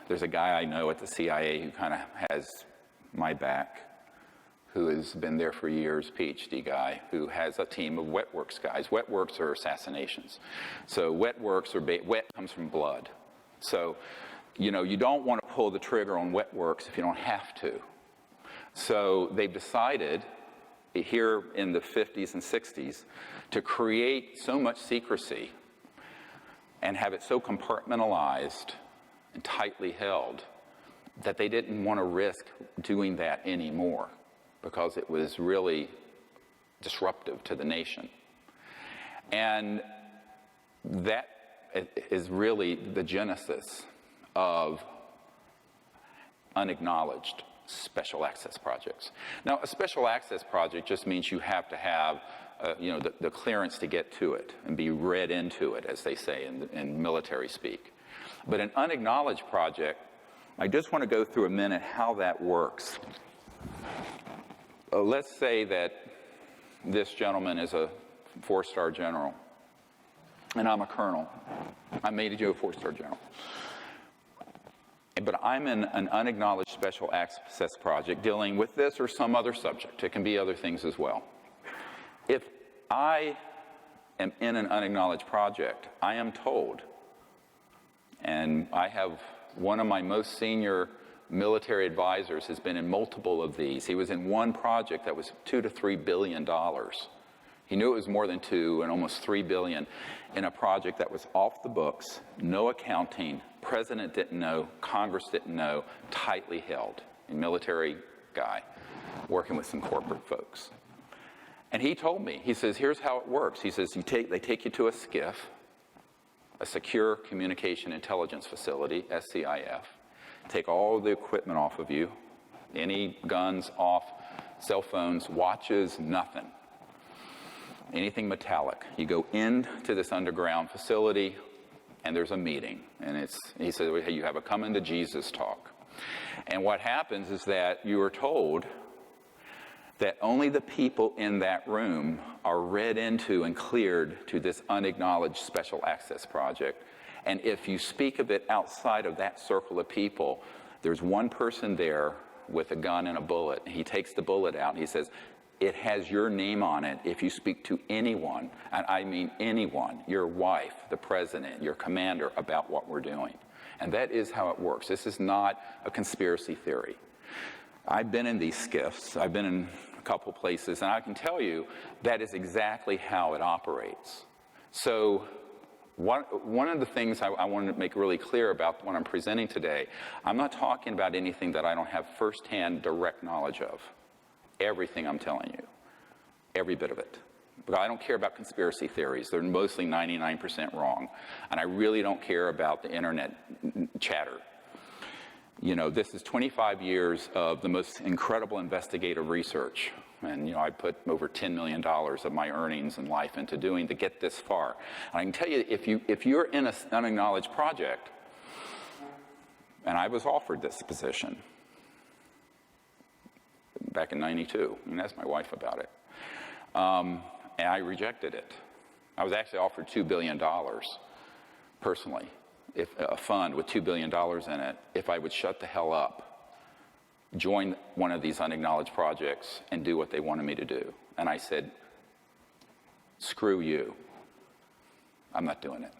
There's a guy I know at the CIA who kind of has my back, who has been there for years, PhD guy, who has a team of wet works guys. Wet works are assassinations. So wet works are, wet comes from blood. So, you know, you don't want to pull the trigger on wet works if you don't have to. So they've decided here in the 50s and 60s to create so much secrecy and have it so compartmentalized and tightly held that they didn't want to risk doing that anymore because it was really disruptive to the nation. And that is really the genesis of unacknowledged special access projects. Now, a special access project just means you have to have you know, the clearance to get to it and be read into it, as they say in military speak. But an unacknowledged project, I just want to go through a minute how that works. Let's say that this gentleman is a 4-star general, and I'm a colonel. I made you a 4-star general. But I'm in an unacknowledged special access project dealing with this or some other subject. It can be other things as well. If I am in an unacknowledged project, I am told, and I have one of my most senior military advisors has been in multiple of these. He was in one project that was $2 to $3 billion. He knew it was more than 2 and almost 3 billion in a project that was off the books, no accounting, president didn't know, Congress didn't know, tightly held. A military guy working with some corporate folks. And he told me, he says, here's how it works. He says, they take you to a SCIF, a Secure Communication Intelligence Facility, SCIF, take all the equipment off of you, any guns off, cell phones, watches, nothing. Anything metallic. You go into this underground facility and there's a meeting. And he said, hey, you have a coming to Jesus talk. And what happens is that you are told that only the people in that room are read into and cleared to this unacknowledged special access project. And if you speak of it outside of that circle of people, there's one person there with a gun and a bullet. He takes the bullet out and he says, it has your name on it if you speak to anyone, and I mean anyone, your wife, the president, your commander, about what we're doing. And that is how it works. This is not a conspiracy theory. I've been in these SCIFs. I've been in a couple places, and I can tell you that is exactly how it operates. So one of the things I wanted to make really clear about what I'm presenting today, I'm not talking about anything that I don't have firsthand direct knowledge of. Everything I'm telling you, every bit of it. But I don't care about conspiracy theories. They're mostly 99% wrong. And I really don't care about the internet chatter. You know, this is 25 years of the most incredible investigative research. And, you know, I put over $10 million of my earnings and life into doing to get this far. And I can tell you, if you're in an unacknowledged project, and I was offered this position back in '92, and asked my wife about it, and I rejected it. I was actually offered $2 billion personally, if a fund with $2 billion in it, if I would shut the hell up, join one of these unacknowledged projects, and do what they wanted me to do. And I said, screw you. I'm not doing it.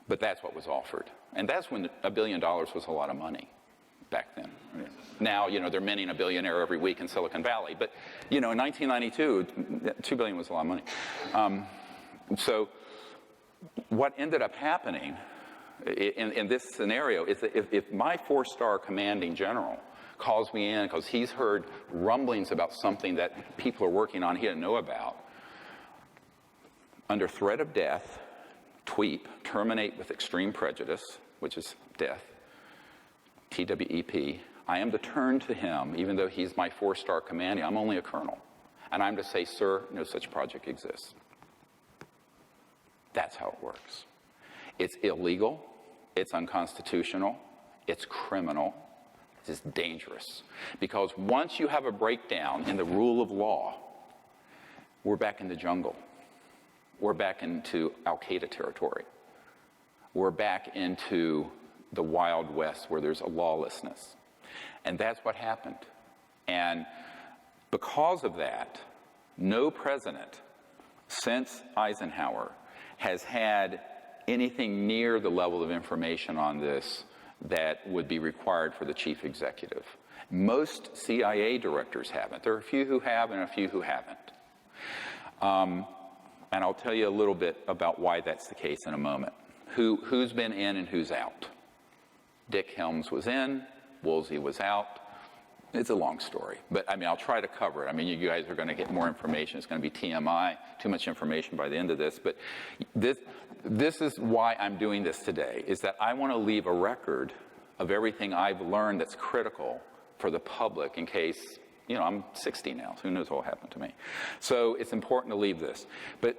But that's what was offered. And that's when $1 billion was a lot of money back then. Now, you know, they're minting a billionaire every week in Silicon Valley. But, you know, in 1992, $2 billion was a lot of money. So what ended up happening in this scenario is that if my 4-star commanding general calls me in because he's heard rumblings about something that people are working on he didn't know about, under threat of death, TWEEP, terminate with extreme prejudice, which is death, TWEP, I am to turn to him, even though he's my 4-star commanding, I'm only a colonel, and I'm to say, sir, no such project exists. That's how it works. It's illegal, it's unconstitutional, it's criminal, it's dangerous. Because once you have a breakdown in the rule of law, we're back in the jungle. We're back into Al-Qaeda territory. We're back into the Wild West where there's a lawlessness. And that's what happened. And because of that, no president since Eisenhower has had anything near the level of information on this that would be required for the chief executive. Most CIA directors haven't. There are a few who have and a few who haven't. And I'll tell you a little bit about why that's the case in a moment. Who's been in and who's out? Dick Helms was in, Woolsey was out. It's a long story, but I mean, I'll try to cover it. I mean, you guys are going to get more information. It's going to be TMI, too much information by the end of this. But this is why I'm doing this today, is that I want to leave a record of everything I've learned that's critical for the public in case, you know, I'm 60 now, so who knows what will happen to me. So it's important to leave this. But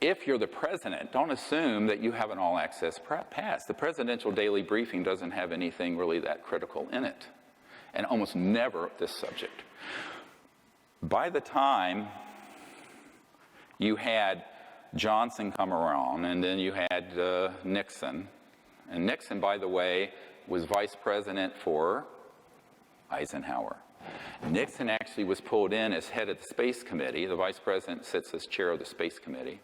if you're the president, don't assume that you have an all-access pass. The presidential daily briefing doesn't have anything really that critical in it, and almost never this subject. By the time you had Johnson come around, and then you had Nixon, and Nixon, by the way, was vice president for Eisenhower. Nixon actually was pulled in as head of the Space Committee. The vice president sits as chair of the Space Committee,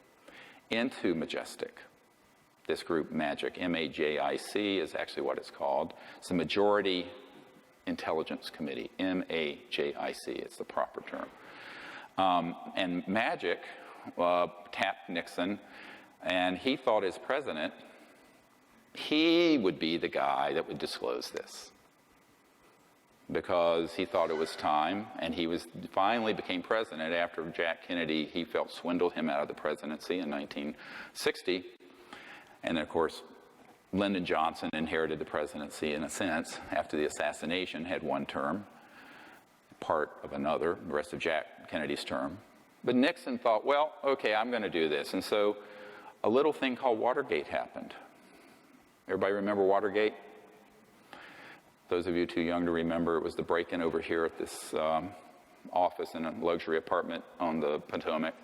into Majestic. This group, MAJIC, M-A-J-I-C, is actually what it's called. It's the Majority Intelligence Committee, M-A-J-I-C, it's the proper term. And MAJIC tapped Nixon, and he thought as president, he would be the guy that would disclose this, because he thought it was time, and he finally became president after Jack Kennedy, he felt, swindled him out of the presidency in 1960. And then, of course, Lyndon Johnson inherited the presidency in a sense after the assassination, had one term, part of another, the rest of Jack Kennedy's term. But Nixon thought, well, okay, I'm going to do this. And so a little thing called Watergate happened. Everybody remember Watergate? Those of you too young to remember, it was the break-in over here at this office in a luxury apartment on the Potomac.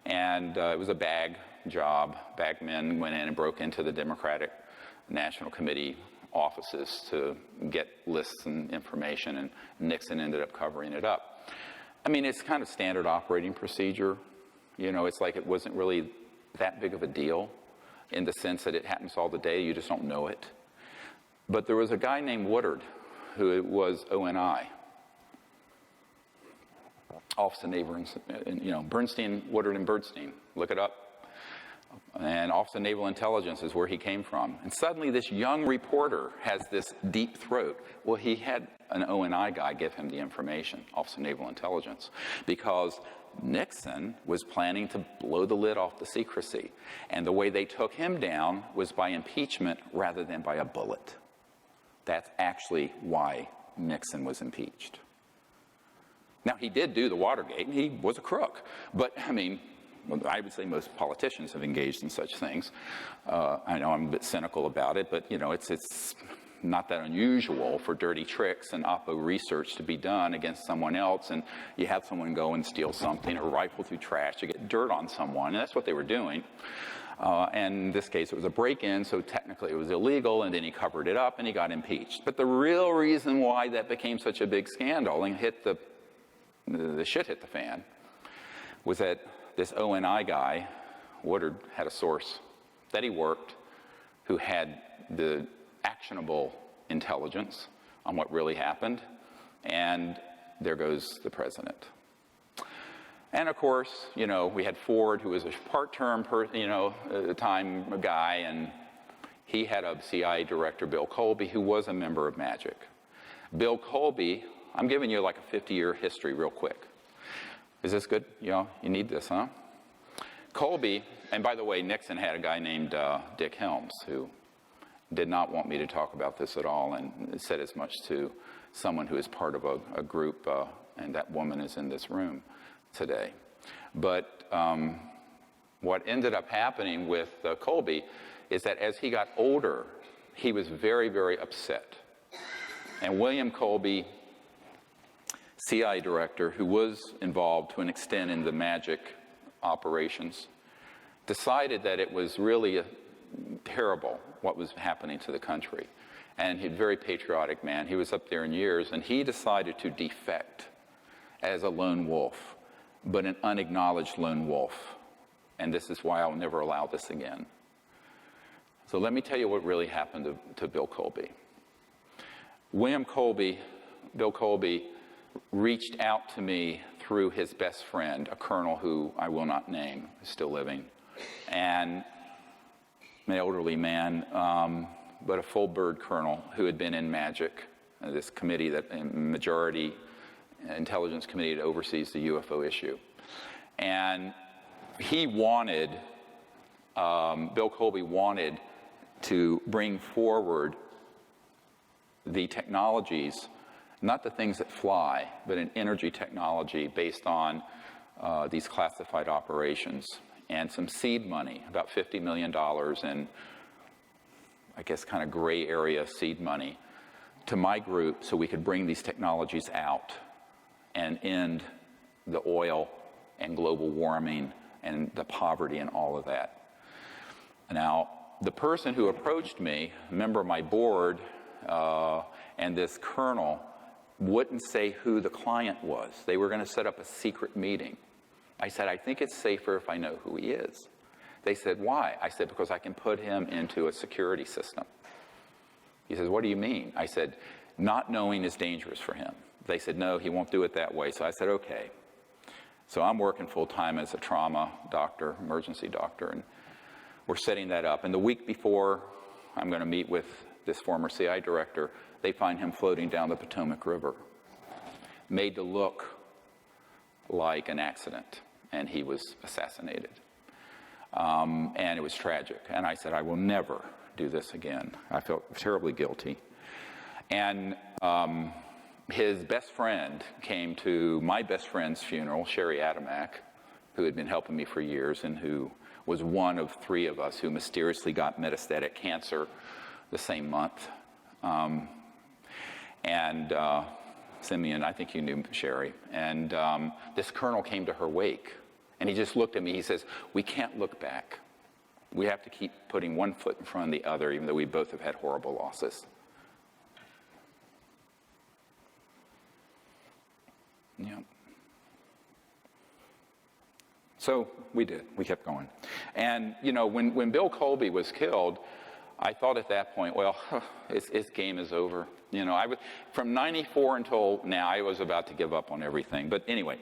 And it was a bag job. Bagmen went in and broke into the Democratic National Committee offices to get lists and information, and Nixon ended up covering it up. I mean, it's kind of standard operating procedure. You know, it's like it wasn't really that big of a deal in the sense that it happens all the day, you just don't know it. But there was a guy named Woodard who was ONI. Office of Naval, you know, Bernstein, Woodard and Bernstein, look it up. And Office of Naval Intelligence is where he came from. And suddenly this young reporter has this deep throat. Well, he had an ONI guy give him the information, Office of Naval Intelligence, because Nixon was planning to blow the lid off the secrecy. And the way they took him down was by impeachment rather than by a bullet. That's actually why Nixon was impeached. Now, he did do the Watergate, and he was a crook. But, I mean, I would say most politicians have engaged in such things. I know I'm a bit cynical about it, but, you know, it's not that unusual for dirty tricks and oppo research to be done against someone else, and you have someone go and steal something or rifle through trash to get dirt on someone, and that's what they were doing. And in this case, it was a break-in, so technically it was illegal, and then he covered it up and he got impeached. But the real reason why that became such a big scandal and the shit hit the fan was that this ONI guy, Woodard, had a source that he worked who had the actionable intelligence on what really happened, and there goes the president. And of course, you know, we had Ford, who was a part-term, time guy, and he had a CIA director, Bill Colby, who was a member of MAJIC. Bill Colby, I'm giving you like a 50-year history real quick. Is this good? You know, you need this, huh? Colby, and by the way, Nixon had a guy named Dick Helms, who did not want me to talk about this at all, and said as much to someone who is part of a group, and that woman is in this room today. But what ended up happening with Colby is that as he got older, he was very, very upset. And William Colby, CIA director, who was involved to an extent in the MAJIC operations, decided that it was really terrible what was happening to the country. And he's a very patriotic man. He was up there in years, and he decided to defect as a lone wolf, but an unacknowledged lone wolf. And this is why I'll never allow this again. So let me tell you what really happened to Bill Colby. Bill Colby, reached out to me through his best friend, a colonel who I will not name, is still living, and an elderly man, but a full bird colonel who had been in MAGIC, this committee, that majority intelligence committee that oversees the UFO issue. And he wanted, Bill Colby wanted to bring forward the technologies, not the things that fly, but an energy technology based on these classified operations, and some seed money, about $50 million in, I guess, kind of gray area seed money to my group so we could bring these technologies out and end the oil and global warming and the poverty and all of that. Now, the person who approached me, a member of my board, and this colonel, wouldn't say who the client was. They were going to set up a secret meeting. I said, I think it's safer if I know who he is. They said, why? I said, because I can put him into a security system. He says, what do you mean? I said, not knowing is dangerous for him. They said, no, he won't do it that way. So I said, okay. So I'm working full-time as a trauma doctor, emergency doctor, and we're setting that up. And the week before I'm going to meet with this former CI director, they find him floating down the Potomac River, made to look like an accident, and he was assassinated. And it was tragic. And I said, I will never do this again. I felt terribly guilty. And his best friend came to my best friend's funeral, Sherry Adamak, who had been helping me for years and who was one of 3 of us who mysteriously got metastatic cancer the same month. Simeon, I think you knew Sherry. And this colonel came to her wake. And he just looked at me. He says, we can't look back. We have to keep putting one foot in front of the other, even though we both have had horrible losses. Yeah. So we did. We kept going. And, you know, when Bill Colby was killed, I thought at that point, well, his game is over. You know, from 94 until now, I was about to give up on everything. But anyway,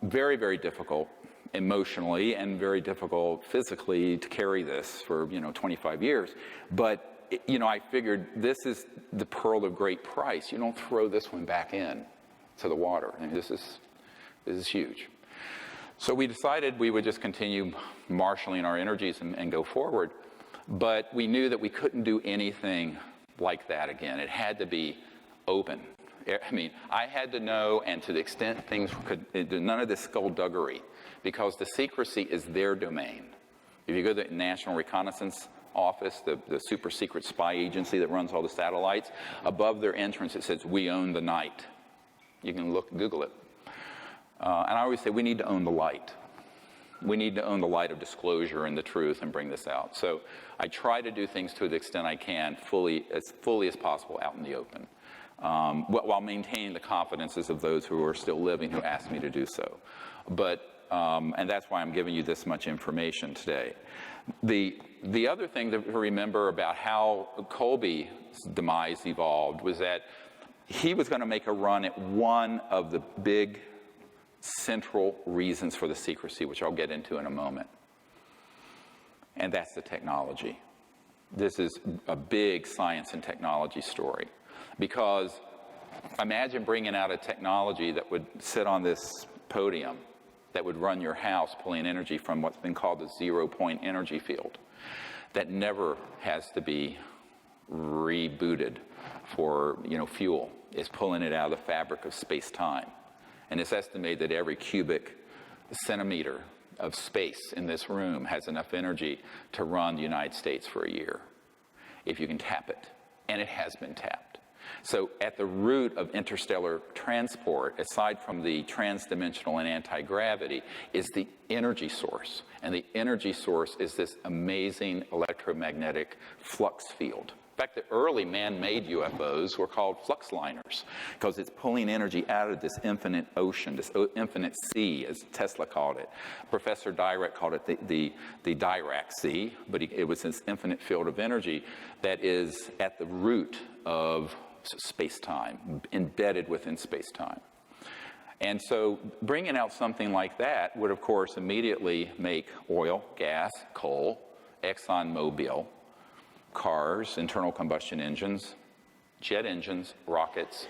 very, very difficult emotionally and very difficult physically to carry this for, 25 years. But, I figured this is the pearl of great price. You don't throw this one back in to the water. I mean, this is huge. So we decided we would just continue marshaling our energies and go forward. But we knew that we couldn't do anything like that again. It had to be open. I mean, I had to know, and to the extent things could, none of this skullduggery, because the secrecy is their domain. If you go to the National Reconnaissance Office, the super secret spy agency that runs all the satellites, above their entrance it says, we own the night. You can Google it. And I always say, we need to own the light. We need to own the light of disclosure and the truth and bring this out. So I try to do things to the extent I can, as fully as possible out in the open, while maintaining the confidences of those who are still living who asked me to do so. But, and that's why I'm giving you this much information today. The other thing to remember about how Colby's demise evolved was that he was going to make a run at one of the big central reasons for the secrecy, which I'll get into in a moment. And that's the technology. This is a big science and technology story. Because imagine bringing out a technology that would sit on this podium, that would run your house, pulling energy from what's been called the zero-point energy field, that never has to be rebooted for fuel. It's pulling it out of the fabric of space-time. And it's estimated that every cubic centimeter of space in this room has enough energy to run the United States for a year, if you can tap it. And it has been tapped. So at the root of interstellar transport, aside from the transdimensional and anti-gravity, is the energy source. And the energy source is this amazing electromagnetic flux field In fact, the early man-made UFOs were called flux liners because it's pulling energy out of this infinite ocean, this infinite sea, as Tesla called it. Professor Dirac called it the Dirac Sea, but it was this infinite field of energy that is at the root of space-time, embedded within space-time. And so bringing out something like that would, of course, immediately make oil, gas, coal, ExxonMobil, cars, internal combustion engines, jet engines, rockets,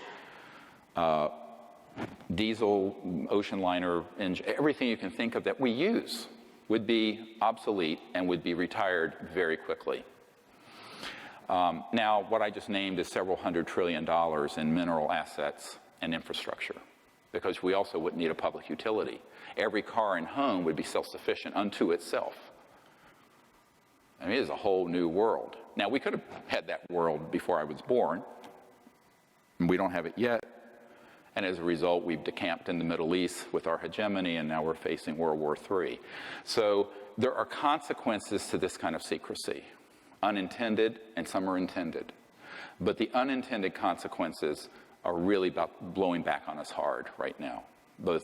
diesel, ocean liner engine, everything you can think of that we use would be obsolete and would be retired very quickly. Now, what I just named is several $100 trillion in mineral assets and infrastructure, because we also wouldn't need a public utility. Every car and home would be self-sufficient unto itself. I mean, it is a whole new world. Now, we could have had that world before I was born, and we don't have it yet. And as a result, we've decamped in the Middle East with our hegemony, and now we're facing World War III. So there are consequences to this kind of secrecy, unintended, and some are intended. But the unintended consequences are really about blowing back on us hard right now, both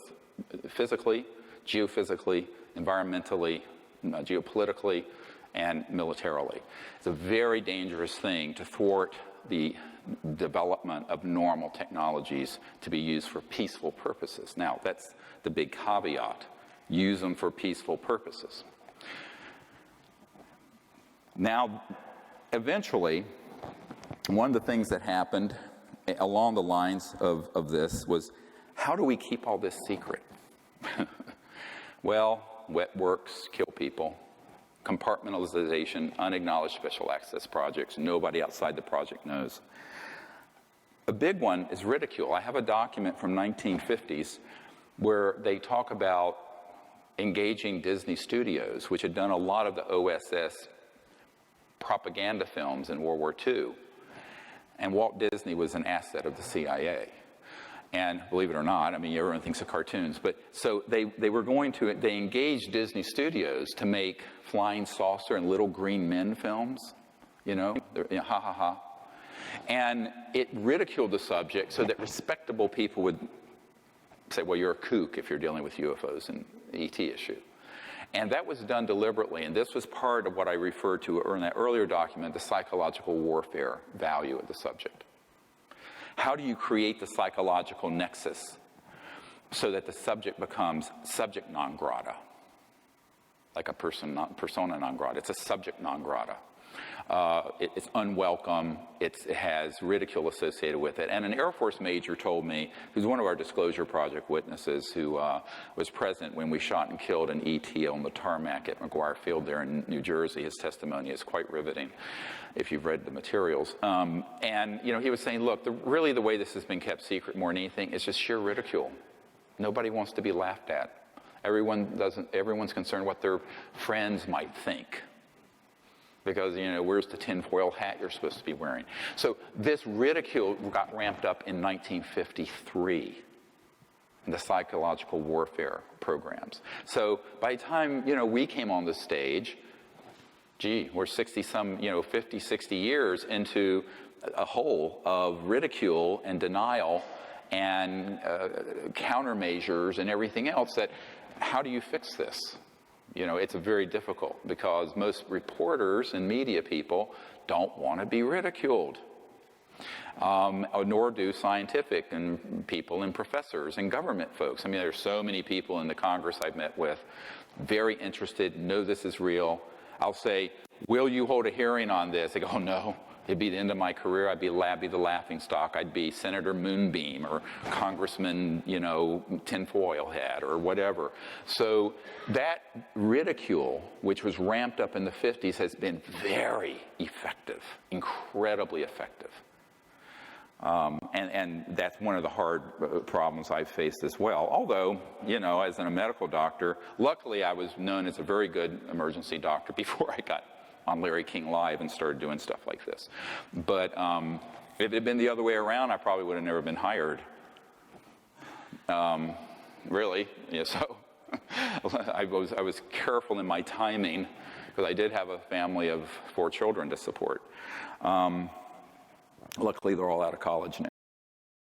physically, geophysically, environmentally, geopolitically, and militarily. It's a very dangerous thing to thwart the development of normal technologies to be used for peaceful purposes. Now, that's the big caveat. Use them for peaceful purposes. Now, eventually, one of the things that happened along the lines of this was, how do we keep all this secret? Well, wet works kill people. Compartmentalization, unacknowledged special access projects. Nobody outside the project knows. A big one is ridicule. I have a document from 1950s where they talk about engaging Disney Studios, which had done a lot of the OSS propaganda films in World War II. And Walt Disney was an asset of the CIA. And believe it or not, I mean, everyone thinks of cartoons, but so they engaged Disney Studios to make Flying Saucer and Little Green Men films, ha ha ha. And it ridiculed the subject so that respectable people would say, well, you're a kook if you're dealing with UFOs and the ET issue. And that was done deliberately, and this was part of what I referred to in that earlier document, the psychological warfare value of the subject. How do you create the psychological nexus so that the subject becomes subject non grata? Like a persona non grata. It's a subject non grata. It's unwelcome. It has ridicule associated with it. And an Air Force major told me, who's one of our Disclosure Project witnesses, who was present when we shot and killed an ET on the tarmac at McGuire Field there in New Jersey. His testimony is quite riveting if you've read the materials. And he was saying, look, really the way this has been kept secret more than anything is just sheer ridicule. Nobody wants to be laughed at. Everyone's concerned what their friends might think. Because, where's the tinfoil hat you're supposed to be wearing? So this ridicule got ramped up in 1953 in the psychological warfare programs. So by the time, we came on the stage, we're 50, 60 years into a hole of ridicule and denial and countermeasures and everything else that, how do you fix this? It's very difficult because most reporters and media people don't want to be ridiculed, nor do scientific and people and professors and government folks. I mean, there's so many people in the Congress I've met with, very interested, know this is real. I'll say, will you hold a hearing on this? They go, oh, no. It'd be the end of my career. I'd be the laughing stock. I'd be Senator Moonbeam or Congressman, Tinfoil Hat or whatever. So that ridicule, which was ramped up in the 50s, has been very effective, incredibly effective. And that's one of the hard problems I've faced as well. Although, as a medical doctor, luckily I was known as a very good emergency doctor before I got on Larry King Live and started doing stuff like this. But if it had been the other way around, I probably would have never been hired. Really, so I was careful in my timing because I did have a family of 4 children to support. Luckily, they're all out of college